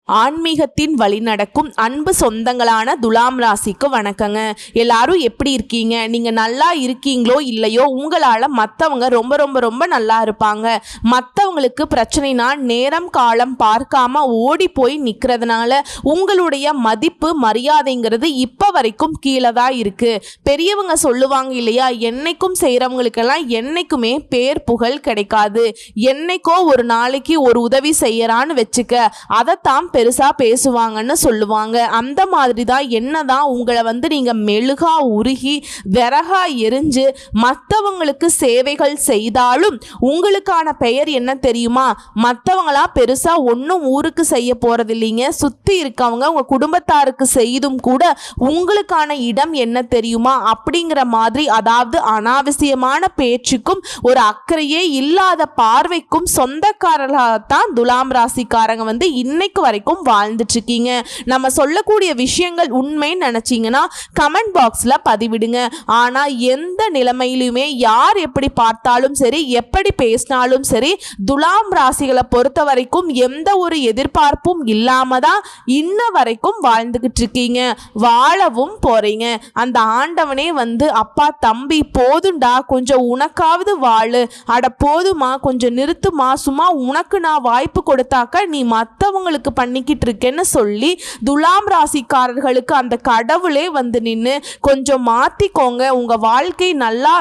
ஆன்மீகத்தின் வழி நடக்கும் அன்பு சொந்தங்களான துலாம் ராசிக்கு வணக்கங்க. எல்லாரும் எப்படி இருக்கீங்க? நீங்க நல்லா இருக்கீங்களோ இல்லையோ, உங்களால மற்றவங்க ரொம்ப ரொம்ப ரொம்ப நல்லா இருப்பாங்க. மற்றவங்களுக்கு பிரச்சனைனா நேரம் காலம் பார்க்காம ஓடி போய் நிற்கிறதுனால உங்களுடைய மதிப்பு மரியாதைங்கிறது இப்போ வரைக்கும் கீழே தான் இருக்கு. பெரியவங்க சொல்லுவாங்க இல்லையா, என்னைக்கும் செய்கிறவங்களுக்கெல்லாம் என்னைக்குமே பேர் புகழ் கிடைக்காது. என்னைக்கோ ஒரு நாளைக்கு ஒரு உதவி செய்யறான்னு வச்சுக்க, அதைத்தான் பெருசா பேசுவாங்கன்னு சொல்லுவாங்க. அந்த மாதிரி தான் என்னதான் உங்களை நீங்க மெழுகா உருகி விறகா எரிஞ்சு மற்றவங்களுக்கு சேவைகள் செய்தாலும் உங்களுக்கான பெயர் என்ன தெரியுமா? மற்றவங்களா பெருசா ஒன்றும் ஊருக்கு செய்ய போறது இல்லைங்க. சுத்தி இருக்கவங்க உங்க குடும்பத்தாருக்கு செய்தும் கூட உங்களுக்கான இடம் என்ன தெரியுமா அப்படிங்கிற மாதிரி, அதாவது அனாவசியமான பேச்சுக்கும் ஒரு அக்கறையே இல்லாத பார்வைக்கும் சொந்தக்காரர்களாகத்தான் துலாம் ராசிக்காரங்க இன்னைக்கு வரைக்கும் வாழ்ந்துட்டு இருக்கீங்க. நம்ம சொல்லக்கூடிய விஷயங்கள் உண்மை நினைச்சீங்கன்னா கமெண்ட் பாக்ஸ்ல பதிவிடுங்க. ஆனா எந்த நிலைமையிலுமே யார் எப்படி பார்த்தாலும் சரி, எப்படி பேசினாலும் சரி, துலாம் ராசிகளை பொறுத்த வரைக்கும் எந்த ஒரு எதிர்பார்ப்பும் இல்லாம தான் இன்ன வரைக்கும் வாழ்ந்துகிட்டு இருக்கீங்க, வாழவும் போறீங்க. அந்த ஆண்டவனே அப்பா தம்பி போதுண்டா, கொஞ்சம் உனக்காவது வாழு, அட போதுமா கொஞ்சம் நிறுத்துமா, சும்மா உனக்கு நான் வாய்ப்பு கொடுத்தாக்க நீ மற்றவங்களுக்கு பண்ணிக்கிட்டு இருக்கேன்னு சொல்லி துலாம் ராசிக்காரர்களுக்கு அந்த கடவுளே நின்று கொஞ்சம் மாத்திக்கோங்க, உங்க வாழ்க்கை நல்லா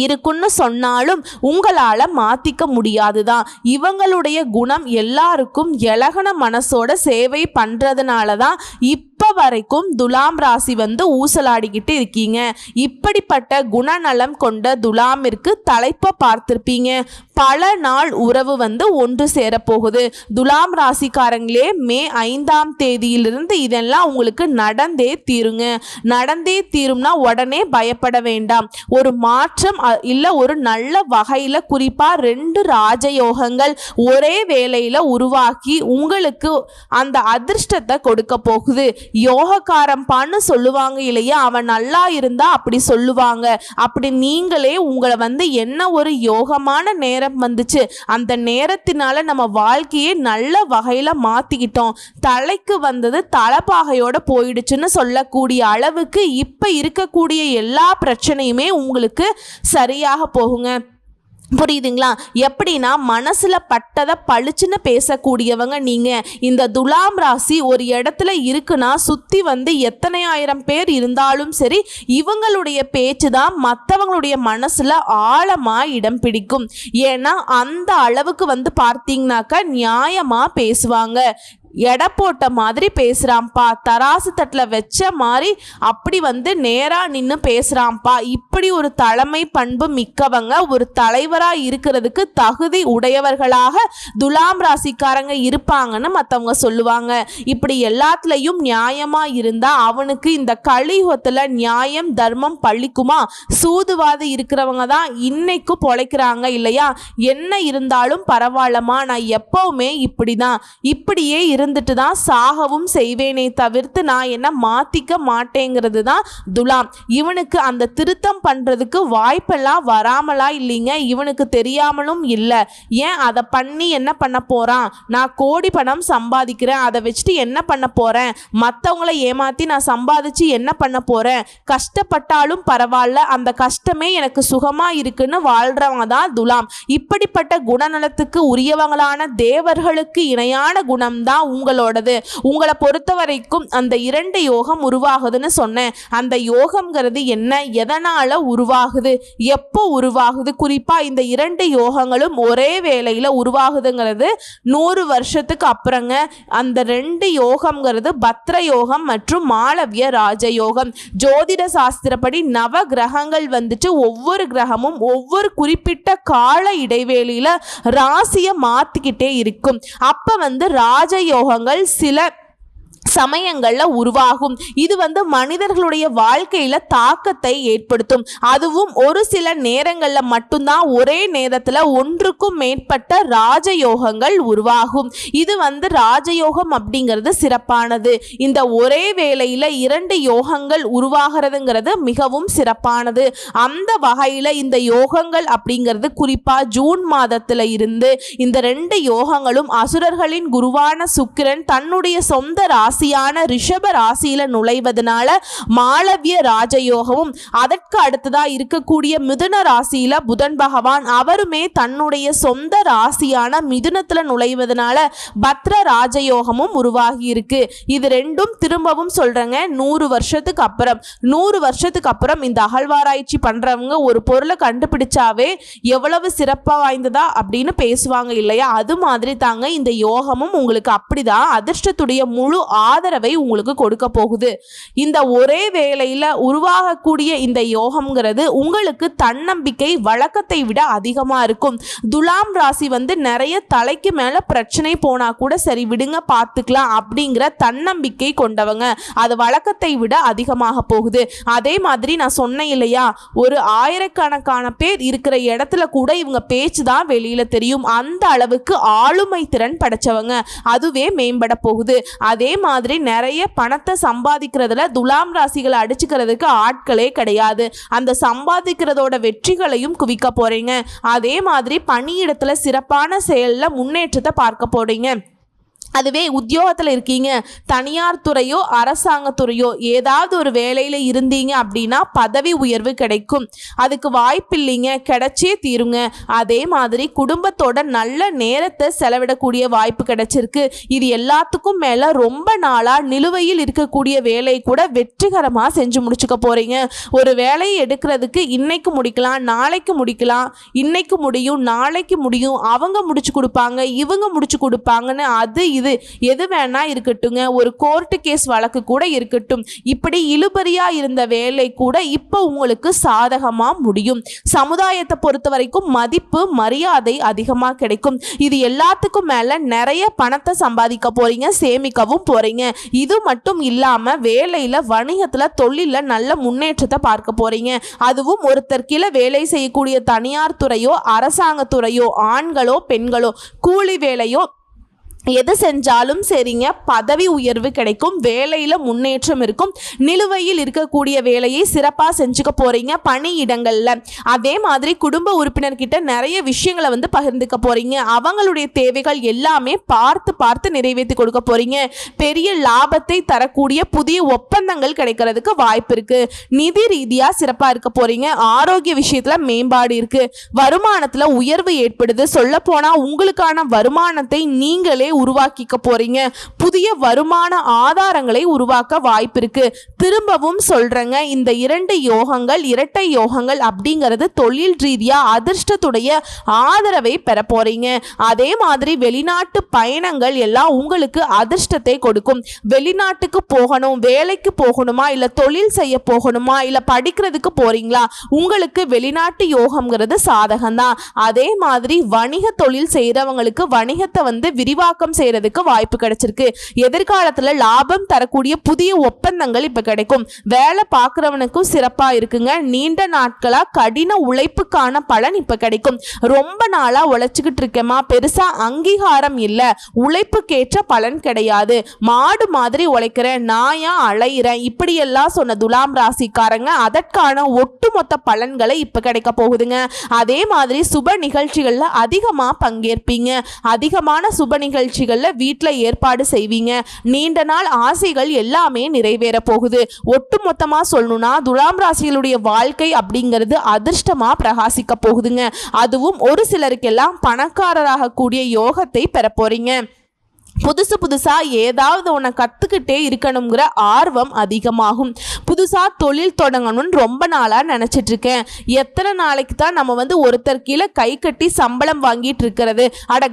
இருக்குன்னு சொன்னாலும் உங்களால மாத்திக்க முடியாதுதான். இவங்களுடைய குணம் எல்லாருக்கும் இலகன மனசோட சேவை பண்றதுனால தான் இப்ப வரைக்கும் துலாம் ராசி ஊசலாடிக்கிட்டு இருக்கீங்க. இப்படிப்பட்ட குணநலம் கொண்ட துலாமிற்கு தலைப்பை பார்த்திருப்பீங்க. பல நாள் உறவு ஒன்று சேரப்போகுது. துலாம் ராசிக்காரங்களே, மே 5ஆம் தேதியிலிருந்து இதெல்லாம் உங்களுக்கு நடந்தே தீருங்க. நடந்தே தீரும்னா உடனே பயப்பட வேண்டாம். ஒரு மாற்றம் இல்ல ஒரு நல்ல வகையில, குறிப்பா 2 ராஜயோகங்கள் ஒரே வேளையில உருவாக்கி உங்களுக்கு அந்த அதிர்ஷ்டத்தை கொடுக்க போகுது. யோகக்காரன் பான்னு சொல்லுவாங்க இல்லையா, அவன் நல்லா இருந்தா அப்படி சொல்லுவாங்க. அப்படி நீங்களே உங்களை என்ன ஒரு யோகமான நேரம் வந்துச்சு, அந்த நேரத்தினால நம்ம வாழ்க்கையே நல்ல வகையில மாத்திக்கிட்டோம், தலைக்கு வந்தது தலைப்பாகையோட போயிடுச்சுன்னு சொல்லக்கூடிய அளவுக்கு இப்ப இருக்கக்கூடிய எல்லா பிரச்சனையுமே உங்களுக்கு சரியாக போகுங்க. புரியுதுங்களா? எப்படின்னா, மனசுல பட்டதை பளிச்சுன்னு பேசக்கூடியவங்க நீங்க. இந்த துலாம் ராசி ஒரு இடத்துல இருக்குன்னா சுத்தி எத்தனை ஆயிரம் பேர் இருந்தாலும் சரி, இவங்களுடைய பேச்சு தான் மற்றவங்களுடைய மனசுல ஆழமா இடம் பிடிக்கும். ஏன்னா அந்த அளவுக்கு பார்த்தீங்கன்னாக்கா நியாயமா பேசுவாங்க. எடை போட்ட மாதிரி பேசுகிறான்ப்பா, தராசு தட்டில் வச்ச மாதிரி அப்படி நேராக நின்று பேசுகிறான்ப்பா. இப்படி ஒரு தலைமை பண்பு மிக்கவங்க, ஒரு தலைவராக இருக்கிறதுக்கு தகுதி உடையவர்களாக துலாம் ராசிக்காரங்க இருப்பாங்கன்னு மற்றவங்க சொல்லுவாங்க. இப்படி எல்லாத்துலேயும் நியாயமாக இருந்தால் அவனுக்கு இந்த கலியுகத்தில் நியாயம் தர்மம் பழிக்குமா? சூதுவாது இருக்கிறவங்க தான் இன்னைக்கு பொழைக்கிறாங்க இல்லையா? என்ன இருந்தாலும் பரவாயில்லமா, நான் எப்பவுமே இப்படி தான், இப்படியே இருந்துட்டு தான் சாகவும் செய்வேனே தவிர்த்து நான் என்ன மாத்திக்க மாட்டேங்கிறது தான் துலாம். இவனுக்கு அந்த திருத்தம் பண்றதுக்கு வாய்ப்பெல்லாம் வராமலா இல்லைங்க, இவனுக்கு தெரியாமலும் இல்லை. ஏன் அதை பண்ணி என்ன பண்ண போறான்? நான் கோடி பணம் சம்பாதிக்கிறேன், அதை வச்சுட்டு என்ன பண்ண போறேன்? மற்றவங்களை ஏமாத்தி நான் சம்பாதிச்சு என்ன பண்ண போறேன்? கஷ்டப்பட்டாலும் பரவாயில்ல, அந்த கஷ்டமே எனக்கு சுகமா இருக்குன்னு வாழ்றவங்க தான் துலாம். இப்படிப்பட்ட குணநலத்துக்கு உரியவங்களான தேவர்களுக்கு இணையான குணம்தான் உங்களோடது. உங்களை பொறுத்த வரைக்கும் அந்த 2 யோகம் உருவாகுதுன்னு சொன்னேன். அந்த யோகம்ங்கிறது என்ன, எதனால உருவாகுது, எப்போ உருவாகுது? குறிப்பா இந்த 2 யோகங்களும் ஒரே வேளையில உருவாகுதுங்கிறது 100 வருஷத்துக்கு அப்புறங்க. அந்த 2 யோகம்ங்கிறது பத்ர யோகம் மற்றும் மாளவிய ராஜயோகம். ஜோதிட சாஸ்திரப்படி நவ கிரகங்கள் ஒவ்வொரு கிரகமும் ஒவ்வொரு குறிப்பிட்ட கால இடைவேளையில ராசியை மாத்திக்கிட்டே இருக்கும். அப்ப ராஜயோகங்கள் சில சமயங்கள்ல உருவாகும். இது மனிதர்களுடைய வாழ்க்கையில தாக்கத்தை ஏற்படுத்தும். அதுவும் ஒரு சில நேரங்கள்ல மட்டும்தான் ஒரே நேரத்துல ஒன்றுக்கும் மேற்பட்ட ராஜயோகங்கள் உருவாகும். இது ராஜயோகம் அப்படிங்கிறது சிறப்பானது. இந்த ஒரே வேளையில 2 யோகங்கள் உருவாகிறதுங்கிறது மிகவும் சிறப்பானது. அந்த வகையில இந்த யோகங்கள் அப்படிங்கிறது குறிப்பா ஜூன் மாதத்துல இருந்து இந்த 2 யோகங்களும் அசுரர்களின் குருவான சுக்கிரன் தன்னுடைய சொந்த ராசியான ரிஷப ராசியில நுழைவதனால மாளவிய ராஜயோகமும், அதற்கு அடுத்ததா இருக்கக்கூடிய மிதுன ராசியில புதன் பகவான் அவருமே தன்னுடைய சொந்த ராசியான மிதுனத்துல நுழைவதனால பத்ர ராஜயோகமும் உருவாகி இருக்கு. இது 2ம் திரும்பவும் சொல்றேங்க, 100 வருஷத்துக்கு அப்புறம் இந்த அகழ்வாராய்ச்சி பண்றவங்க ஒரு பொருளை கண்டுபிடிச்சாவே எவ்வளவு சிறப்பா வாய்ந்ததா அப்படின்னு பேசுவாங்க இல்லையா? அது மாதிரி தாங்க இந்த யோகமும் உங்களுக்கு அப்படிதான் அதிர்ஷ்டத்துடைய முழு ஆதரவை உங்களுக்கு கொடுக்க போகுது. இந்த ஒரே வேளையில உருவாகக்கூடிய இந்த யோகம்ங்கிறது உங்களுக்கு தன்னம்பிக்கை வழக்கத்தை விட அதிகமா இருக்கும். துலாம் ராசி நிறைய தலைக்கு மேல பிரச்சனை போனா கூட சரி விடுங்க பார்த்துக்கலாம் அப்படிங்கிற தன்னம்பிக்கை கொண்டவங்க. அது வழக்கத்தை விட அதிகமாக போகுது. அதே மாதிரி நான் சொன்னேன் இல்லையா, ஒரு ஆயிரக்கணக்கான பேர் இருக்கிற இடத்துல கூட இவங்க பேச்சு தான் வெளியில தெரியும். அந்த அளவுக்கு ஆளுமை திறன் படைச்சவங்க. அதுவே மேம்பட போகுது. அதே மாதிரி நிறைய பணத்தை சம்பாதிக்கிறதுல துலாம் ராசிகளை அடிச்சுக்கிறதுக்கு ஆட்களே கிடையாது. அந்த சம்பாதிக்கிறதோட வெற்றிகளையும் குவிக்க போறீங்க. அதே மாதிரி பணியிடத்துல சிறப்பான செயல்ல முன்னேற்றத்தை பார்க்க போறீங்க. அதுவே உத்தியோகத்தில் இருக்கீங்க, தனியார் துறையோ அரசாங்க துறையோ ஏதாவது ஒரு வேலையில் இருந்தீங்க அப்படின்னா பதவி உயர்வு கிடைக்கும். அதுக்கு வாய்ப்பு இல்லைங்க, கிடைச்சே தீருங்க. அதே மாதிரி குடும்பத்தோட நல்ல நேரத்தை செலவிடக்கூடிய வாய்ப்பு கிடைச்சிருக்கு. இது எல்லாத்துக்கும் மேலே ரொம்ப நாளாக நிலுவையில் இருக்கக்கூடிய வேலை கூட வெற்றிகரமாக செஞ்சு முடிச்சுக்க போகிறீங்க. ஒரு வேலையை எடுக்கிறதுக்கு இன்னைக்கு முடிக்கலாம், நாளைக்கு முடிக்கலாம், இன்னைக்கு முடியும், நாளைக்கு முடியும், அவங்க முடிச்சு கொடுப்பாங்க, இவங்க முடிச்சு கொடுப்பாங்கன்னு அது இது எது வேணா இருக்கட்டுங்க. ஒரு கோர்ட்டு கேஸ் வழக்கு கூட இருக்கட்டும். இப்படி இழுபறியா இருந்த வேலை கூட இப்ப உங்களுக்கு சாதகமா முடியும். சமுதாயத்தை பொறுத்த வரைக்கும் மதிப்பு மரியாதை அதிகமா கிடைக்கும். இது எல்லாத்துக்கும் மேல நிறைய பணத்தை சம்பாதிக்க போறீங்க, சேமிக்கவும் போறீங்க. இது மட்டும் இல்லாம வேலையில, வணிகத்துல, தொழில நல்ல முன்னேற்றத்தை பார்க்க போறீங்க. அதுவும் ஒருத்தர் கீழே வேலை செய்யக்கூடிய தனியார் துறையோ அரசாங்க துறையோ ஆண்களோ பெண்களோ கூலி வேலையோ எது செஞ்சாலும் சரிங்க, பதவி உயர்வு கிடைக்கும், வேலையில் முன்னேற்றம் இருக்கும். நிலுவையில் இருக்கக்கூடிய வேலையை சிறப்பாக செஞ்சுக்க போகிறீங்க பணியிடங்களில். அதே மாதிரி குடும்ப உறுப்பினர்கிட்ட நிறைய விஷயங்களை பகிர்ந்துக்க போகிறீங்க. அவங்களுடைய தேவைகள் எல்லாமே பார்த்து நிறைவேற்றி கொடுக்க போகிறீங்க. பெரிய லாபத்தை தரக்கூடிய புதிய ஒப்பந்தங்கள் கிடைக்கிறதுக்கு வாய்ப்பு இருக்குது. நிதி ரீதியாக சிறப்பாக இருக்க போகிறீங்க. ஆரோக்கிய விஷயத்தில் மேம்பாடு இருக்குது. வருமானத்தில் உயர்வு ஏற்படுது. சொல்லப்போனால் உங்களுக்கான வருமானத்தை நீங்களே உருவாக்கிக்க போறீங்க. புதிய வருமான ஆதாரங்களை உருவாக்க வாய்ப்பு இருக்கு. திரும்பவும் சொல்றேங்க, இந்த 2 யோகங்கள், இரட்டை யோகங்கள் அப்படிங்கிறது தொழில் ரீதியா அதிர்ஷ்டத்துடைய ஆதரவை பெற போறீங்க. அதே மாதிரி வெளிநாட்டு பயணங்கள் எல்லாம் உங்களுக்கு அதிர்ஷ்டத்தை கொடுக்கும். வெளிநாட்டுக்கு போகணும், வேலைக்கு போகணுமா, இல்ல தொழில் செய்ய போகணுமா, இல்ல படிக்கிறதுக்கு போறீங்களா, உங்களுக்கு வெளிநாட்டு யோகம்ங்கிறது சாதகம்தான். அதே மாதிரி வணிக தொழில் செய்யறவங்களுக்கு வணிகத்தை விரிவாக்க செய்யறதுக்கு வாய்ப்பு கிடைச்சிருக்கு. எதிர்காலத்துல லாபம் தரக்கூடிய புதிய ஒப்பந்தங்கள் இப்ப கிடைக்கும். வேலை பார்க்கிறவனுக்கும் சிறப்பா இருக்குங்க. நீண்ட நாட்களா கடின உழைப்புக்கான பலன் இப்ப கிடைக்கும். ரொம்ப நாளா உழைச்சுக்கிட்டு இருக்கேமா, பெருசா அங்கீகாரம் இல்ல, உழைப்புக்கேற்ற பலன் கிடையாது, மாடு மாதிரி உழைக்கிறேன், நாயா அலையிறேன், இப்படி எல்லாம் சொன்ன துலாம் ராசிக்காரங்க அதற்கான ஒட்டுமொத்த பலன்களை இப்ப கிடைக்க போகுதுங்க. அதே மாதிரி சுப நிகழ்ச்சிகள்ல அதிகமா பங்கேற்பீங்க. அதிகமான சுப நிகழ்ச்சிகள்ல வீட்டில் ஏற்பாடு செய்வீங்க. நீண்ட நாள் ஆசைகள் எல்லாமே நிறைவேற போகுது. ஒட்டுமொத்தமா சொல்லணும்னா துலாம் ராசிகளுடைய வாழ்க்கை அப்படிங்கிறது அதிர்ஷ்டமா பிரகாசிக்க போகுதுங்க. அதுவும் ஒரு சிலருக்கெல்லாம் பணக்காரராக கூடிய யோகத்தை பெற போறீங்க. புதுசாக ஏதாவது ஒன்று கற்றுக்கிட்டே இருக்கணுங்கிற ஆர்வம் அதிகமாகும். புதுசாக தொழில் தொடங்கணும்னு ரொம்ப நாளாக நினச்சிட்டு இருக்கேன். எத்தனை நாளைக்கு தான் நம்ம ஒருத்தர் கீழே கை கட்டி சம்பளம் வாங்கிட்டு இருக்கிறது?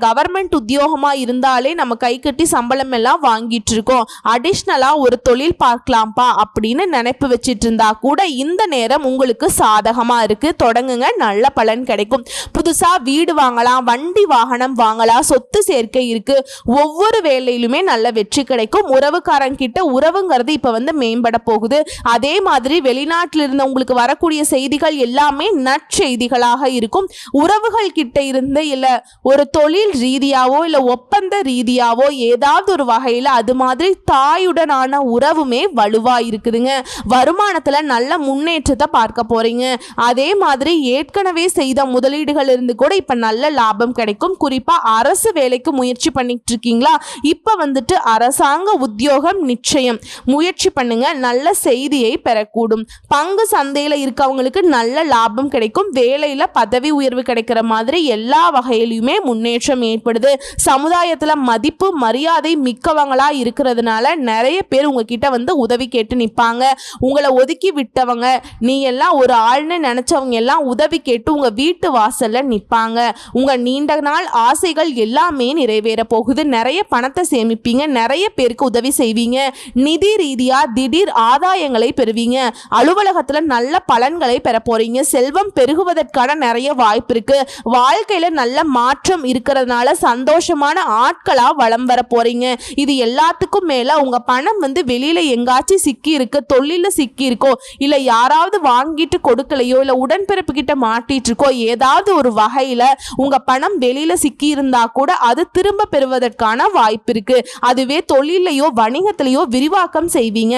கவர்மெண்ட் உத்தியோகமாக இருந்தாலே நம்ம கை கட்டி சம்பளம் எல்லாம் வாங்கிட்டு இருக்கோம். அடிஷ்னலாக ஒரு தொழில் பார்க்கலாம்ப்பா அப்படின்னு நினைப்பு வச்சிட்டு இருந்தா கூட இந்த நேரம் உங்களுக்கு சாதகமாக இருக்குது. தொடங்குங்க, நல்ல பலன் கிடைக்கும். புதுசாக வீடு வாங்கலாம், வண்டி வாகனம் வாங்கலாம், சொத்து சேர்க்கை இருக்குது. ஒவ்வொரு ஒவ்வொரு வேலையிலுமே நல்ல வெற்றி கிடைக்கும். உறவுக்காரங்கிட்ட உறவுங்கிறது இப்ப வந்து மேம்பட போகுது. அதே மாதிரி வெளிநாட்டில் இருந்து உங்களுக்கு வரக்கூடிய செய்திகள் எல்லாமே நற்செய்திகளாக இருக்கும். உறவுகள் கிட்ட இருந்து இல்ல ஒரு தொழில் ரீதியாவோ இல்ல ஒப்பந்த ரீதியாவோ ஏதாவது ஒரு வகையில அது மாதிரி தாயுடனான உறவுமே வலுவா இருக்குதுங்க. வருமானத்துல நல்ல முன்னேற்றத்தை பார்க்க போறீங்க. அதே மாதிரி ஏற்கனவே செய்த முதலீடுகள் இருந்து கூட இப்ப நல்ல லாபம் கிடைக்கும். குறிப்பா அரசு வேலைக்கு முயற்சி பண்ணிட்டு இருக்கீங்களா, இப்ப வந்துட்டு அரசாங்க உத்தியோகம் நிச்சயம் முயற்சி பண்ணுங்க, நல்ல செய்தியை பெறக்கூடும். பங்கு சந்தையில இருக்கவங்களுக்கு நல்ல லாபம் கிடைக்கும். வேலையில பதவி உயர்வு கிடைக்கிற மாதிரி எல்லா வகையிலுமே முன்னேற்றம் ஏற்படுது. சமுதாயத்துல மதிப்பு மரியாதை மிக்கவங்களா இருக்கிறதுனால நிறைய பேர் உங்ககிட்ட வந்து உதவி கேட்டு நிற்பாங்க. உங்களை ஒதுக்கி விட்டவங்க, நீ எல்லாம் ஒரு ஆள்னு நினைச்சவங்க எல்லாம் உதவி கேட்டு உங்க வீட்டு வாசல்ல நிற்பாங்க. உங்க நீண்ட நாள் ஆசைகள் எல்லாமே நிறைவேற போகுது. நிறைய பணத்தை சேமிப்பீங்க, நிறைய பேருக்கு உதவி செய்வீங்க. நிதி ரீதியா திடீர் ஆதாயங்களை பெறுவீங்க. அலுவலகத்துல நல்ல பலன்களை பெற போறீங்க. செல்வம் பெருகுவதற்கான நிறைய வாய்ப்பு இருக்கு. வாழ்க்கையில நல்ல மாற்றம் இருக்கிறதுனால சந்தோஷமான ஆட்களா வலம் வர போறீங்க. இது எல்லாத்துக்கும் மேல உங்க பணம் வந்து வெளியில எங்காச்சும் சிக்கி இருக்கு, தொழில சிக்கி இருக்கோ, இல்ல யாராவது வாங்கிட்டு கொடுக்கலையோ, இல்ல உடன்பிறப்பு கிட்ட மாட்டிட்டு இருக்கோ, ஏதாவது ஒரு வகையில உங்க பணம் வெளியில சிக்கி இருந்தா கூட அது திரும்ப பெறுவதற்கான வாய்ப்பு இருக்கு. அதுவே தொழிலையோ வணிகத்திலேயோ விரிவாக்கம் செய்வீங்க.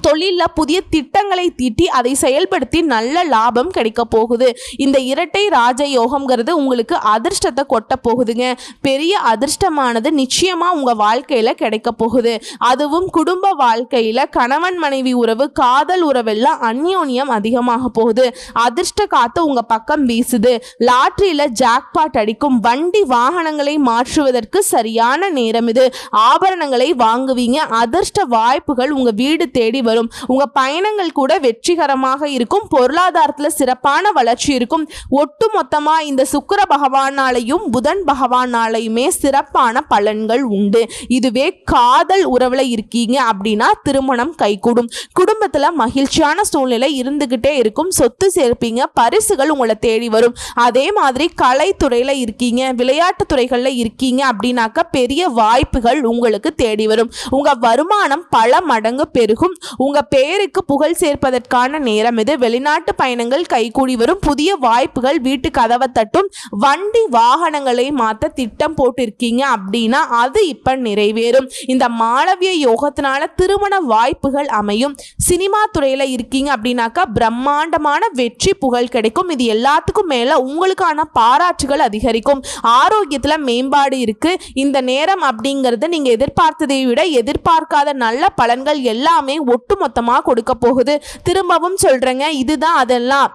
தொழிலில் புதிய திட்டங்களை தீட்டி அதை செயல்படுத்தி நல்ல லாபம் கிடைக்க போகுது. இந்த இரட்டை ராஜயோகம்ங்கிறது உங்களுக்கு அதிர்ஷ்டத்தை கொட்ட போகுதுங்க. பெரிய அதிர்ஷ்டமானது நிச்சயமா உங்க வாழ்க்கையில கிடைக்க போகுது. அதுவும் குடும்ப வாழ்க்கையில கணவன் மனைவி உறவு, காதல் உறவெல்லாம் அந்யோன்யம் அதிகமாக போகுது. அதிர்ஷ்ட காத்து உங்க பக்கம் வீசுது. லாட்டரியில ஜாக்பாட் அடிக்கும். வண்டி வாகனங்களை மாற்றுவதற்கு சரியான நேரம் இது. ஆபரணங்களை வாங்குவீங்க. அதிர்ஷ்ட வாய்ப்புகள் உங்க வீடு தேடி வரும். உங்க பயணங்கள் கூட வெற்றிகரமாக இருக்கும். பொருளாதாரத்தில் சிறப்பான வளர்ச்சி இருக்கும். ஒட்டு மொத்தமா இந்த சுக்கிர பகவானாலையும் புதன் பகவானாலையுமே சிறப்பான பலன்கள் உண்டு. இதுவே காதல் உறவுல இருக்கீங்க அப்படின்னா திருமணம் கைகூடும். குடும்பத்துல மகிழ்ச்சியான சூழ்நிலை இருந்துகிட்டே இருக்கும். சொத்து சேர்ப்பீங்க. பரிசுகள் உங்களை தேடி வரும். அதே மாதிரி கலைத்துறையில இருக்கீங்க, விளையாட்டு துறைகள்ல இருக்கீங்க அப்படின்னாக்க பெரிய வாய்ப்புகள் உங்களுக்கு தேடி வரும். உங்க வருமானம் பல மடங்கு பெருகும். உங்க பேருக்கு புகழ் சேர்ப்பதற்கான நேரம் இது. வெளிநாட்டு பயணங்கள் கைகூடி வரும். புதிய வாய்ப்புகள் வீட்டு கதவை தட்டும். வண்டி வாகனங்களை மாற்ற திட்டம் போட்டிருக்கீங்க அப்படின்னா அது இப்ப நிறைவேறும். இந்த மாளவிய யோகத்தினால திருமண வாய்ப்புகள் அமையும். சினிமா துறையில இருக்கீங்க அப்படின்னாக்கா பிரம்மாண்டமான வெற்றி புகழ் கிடைக்கும். இது எல்லாத்துக்கும் மேல உங்களுக்கான பாராட்டுகள் அதிகரிக்கும். ஆரோக்கியத்துல மேம்பாடு இருக்கு. இந்த நேரம் அப்படிங்கிறது நீங்க எதிர்பார்த்ததை விட எதிர்பார்க்காத நல்ல பலன்கள் எல்லாமே ஒட்டுமொத்தமா கொடுக்க போகுது. திரும்பவும் சொல்றேங்க, இதுதான் அதெல்லாம்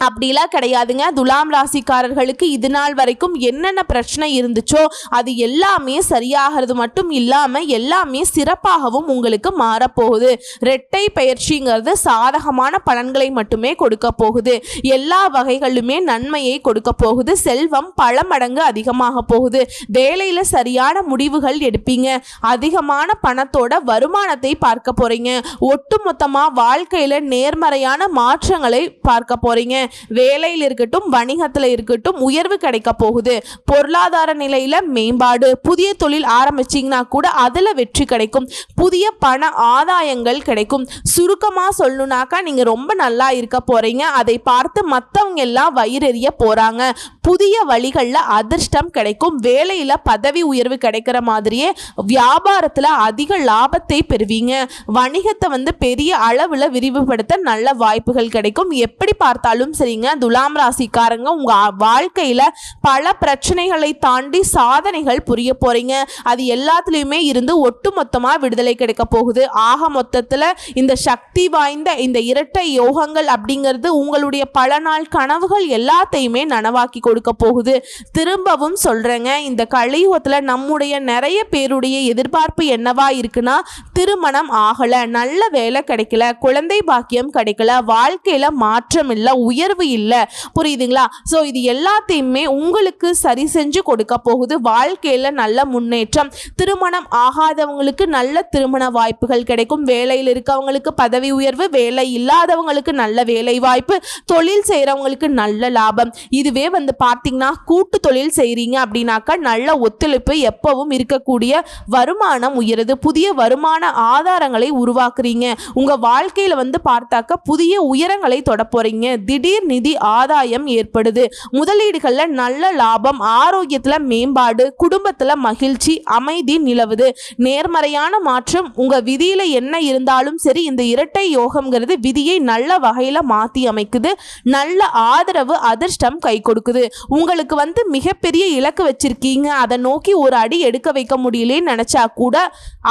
அப்படிலாம் கிடையாதுங்க. துலாம் ராசிக்காரர்களுக்கு இது நாள் வரைக்கும் என்னென்ன பிரச்சனை இருந்துச்சோ அது எல்லாமே சரியாகிறது மட்டும் இல்லாம எல்லாமே சிறப்பாகவும் உங்களுக்கு மாறப்போகுது. இரட்டை பயிற்சிங்கிறது சாதகமான பலன்களை மட்டுமே கொடுக்க போகுது. எல்லா வகைகளுமே நன்மையை கொடுக்க போகுது. செல்வம் பல மடங்கு அதிகமாக போகுது. வேலையில சரியான முடிவுகள் எடுப்பீங்க. அதிகமான பணத்தோட வருமானத்தை பார்க்க போறீங்க. ஒட்டுமொத்தமா வாழ்க்கையில நேர்மறையான மாற்றங்களை பார்க்க போறீங்க. வேலையில் இருக்கட்டும், வணிகத்தில் இருக்கட்டும் உயர்வு கிடைக்க போகுது. பொருளாதார நிலையில மேம்பாடு. புதிய தொழில் ஆரம்பிச்சீங்கன்னா கூட அதுல வெற்றி கிடைக்கும். புதிய பண ஆதாயங்கள் கிடைக்கும். சுருக்கமா சொல்லணும்னாக்கா நீங்க ரொம்ப நல்லா இருக்க போறீங்க. அதை பார்த்து மற்றவங்க எல்லாம் வயிறெறிய போறாங்க. புதிய வழிகளில் அதிர்ஷ்டம் கிடைக்கும். வேலையில பதவி உயர்வு கிடைக்கிற மாதிரியே வியாபாரத்துல அதிக லாபத்தை பெறுவீங்க. வணிகத்தை வந்து பெரிய அளவுல விரிவுபடுத்த நல்ல வாய்ப்புகள் கிடைக்கும். எப்படி பார்த்தாலும் சரிங்க, துலாம் ராசிக்காரங்க உங்க வாழ்க்கையில பல பிரச்சனைகளை தாண்டி சாதனைகள் புரிய போறீங்க. அது எல்லாத்துலயுமே இருந்து ஒட்டுமொத்தமா விடுதலை கிடைக்க போகுது. ஆக மொத்தத்துல இந்த சக்தி வாய்ந்த இந்த இரட்டை யோகங்கள் அப்படிங்கிறது உங்களுடைய பல நாள் கனவுகள் எல்லாத்தையுமே நனவாக்கி கொடுக்க போகுது. திரும்பவும் சொல்றேங்க, இந்த கலியுகத்துல நம்முடைய நிறைய பேருடைய எதிர்பார்ப்பு என்னவா இருக்குன்னா, திருமணம் ஆகல, நல்ல வேலை கிடைக்கல, குழந்தை பாக்கியம் கிடைக்கல, வாழ்க்கையில மாற்றம் இல்லை, உயர்வு இல்லை. புரியுதுங்களா? ஸோ இது எல்லாத்தையுமே உங்களுக்கு சரி செஞ்சு கொடுக்க போகுது. வாழ்க்கையில் நல்ல முன்னேற்றம், திருமணம் ஆகாதவங்களுக்கு நல்ல திருமண வாய்ப்புகள் கிடைக்கும், வேலையில் இருக்கவங்களுக்கு பதவி உயர்வு, வேலை இல்லாதவங்களுக்கு நல்ல வேலை வாய்ப்பு, தொழில் செய்கிறவங்களுக்கு நல்ல லாபம். இதுவே பார்த்தீங்கன்னா கூட்டு தொழில் செய்கிறீங்க அப்படின்னாக்கா நல்ல ஒத்துழைப்பு எப்பவும் இருக்கக்கூடிய வருமானம் உயருது, புதிய வருமான ஆதாரங்களை உருவாக்குறீங்க. உங்கள் வாழ்க்கையில் பார்த்தாக்க புதிய உயரங்களை தொட போறீங்க. திடீர் நிதி ஆதாயம் ஏற்படுது, முதலீடுகளில் நல்ல லாபம், ஆரோக்கியத்தில் மேம்பாடு, குடும்பத்தில் மகிழ்ச்சி, அமைதி நிலவுது. நேர்மறையான மாற்றம் உங்கள் விதியில் என்ன இருந்தாலும் சரி, இந்த இரட்டை யோகம்ங்கிறது விதியை நல்ல வகையில் மாற்றி அமைக்குது. நல்ல ஆதரவு, அதிர்ஷ்டம் கை கொடுக்குது. உங்களுக்கு மிகப்பெரிய இலக்கு வச்சிருக்கீங்க, அதை நோக்கி ஒரு அடி எடுக்க வைக்க முடியலன்னு நினைச்சா கூட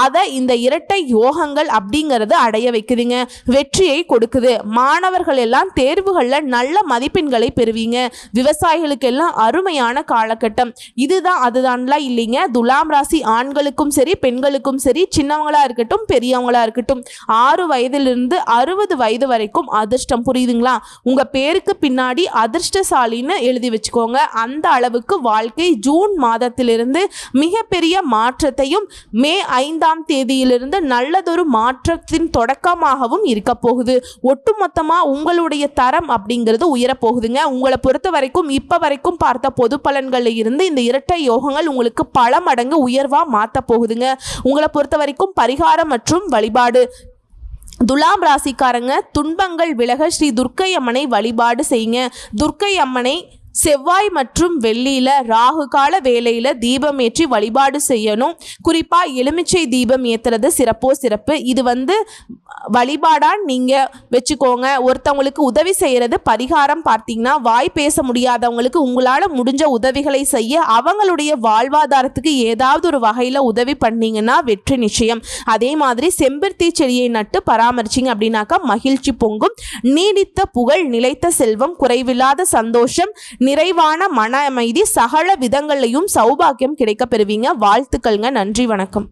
அதை இந்த இரட்டை யோகங்கள் அப்படிங்கிறது அடைய வைக்குதுங்க, வெற்றியை கொடுக்குது. மாணவர்கள் எல்லாம் தேர்வுகளில் நல்ல மதிப்பெண்களை பெறுவீங்க. விவசாயிகளுக்கு எல்லாம் அருமையான காலகட்டம். இதுதான் அதுதான்லாம் இல்லைங்க. துலாம் ராசி ஆண்களுக்கும் சரி பெண்களுக்கும் சரி, சின்னவங்களா இருக்கட்டும் பெரியவங்களா இருக்கட்டும், 6 வயதிலிருந்து 60 வயது வரைக்கும் அதிர்ஷ்டம். புரியுதுங்களா? உங்க பேருக்கு பின்னாடி அதிர்ஷ்டசாலின்னு எழுதி வச்சுக்கோங்க. அந்த அளவுக்கு வாழ்க்கை ஜூன் மாதத்திலிருந்து மிகப்பெரிய மாற்றத்தையும் மே 5ஆம் தேதியிலிருந்து நல்லதொரு மாற்றத்தின் தொடக்கமாகவும் இருக்க போகுது. ஒட்டுமொத்தமா உங்களுடைய தரம் அப்படிங்கிறது உயரப்போகுதுங்க. உங்களை பொறுத்த வரைக்கும் இப்ப வரைக்கும் பார்த்த பொது பலன்களில் இருந்து இந்த இரட்டை யோகங்கள் உங்களுக்கு பல மடங்கு உயர்வா மாற்ற போகுதுங்க. உங்களை பொறுத்த வரைக்கும் பரிகாரம் மற்றும் வழிபாடு, துலாம் ராசிக்காரங்க துன்பங்கள் விலக ஸ்ரீ துர்க்கை அம்மனை வழிபாடு செய்யுங்க. துர்க்கை அம்மனை செவ்வாய் மற்றும் வெள்ளியில ராகு கால வேளையில தீபம் ஏற்றி வழிபாடு செய்யணும். குறிப்பா எலுமிச்சை தீபம் ஏத்துறது சிறப்பு. இது வழிபாடா நீங்க வச்சுக்கோங்க. ஒருத்தவங்களுக்கு உதவி செய்யறது பரிகாரம். பார்த்தீங்கன்னா வாய் பேச முடியாதவங்களுக்கு உங்களால முடிஞ்ச உதவிகளை செய்ய, அவங்களுடைய வாழ்வாதாரத்துக்கு ஏதாவது ஒரு வகையில உதவி பண்ணீங்கன்னா வெற்றி நிச்சயம். அதே மாதிரி செம்பருத்தி செடியை நட்டு பராமரிச்சிங்க அப்படின்னாக்கா மகிழ்ச்சி பொங்கும். நீடித்த புகழ், நிலைத்த செல்வம், குறைவில்லாத சந்தோஷம், நிறைவான மன அமைதி, சகல விதங்களையும் சௌபாக்கியம் கிடைக்க பெறுவீங்க. வாழ்த்துக்கள்ங்க. நன்றி, வணக்கம்.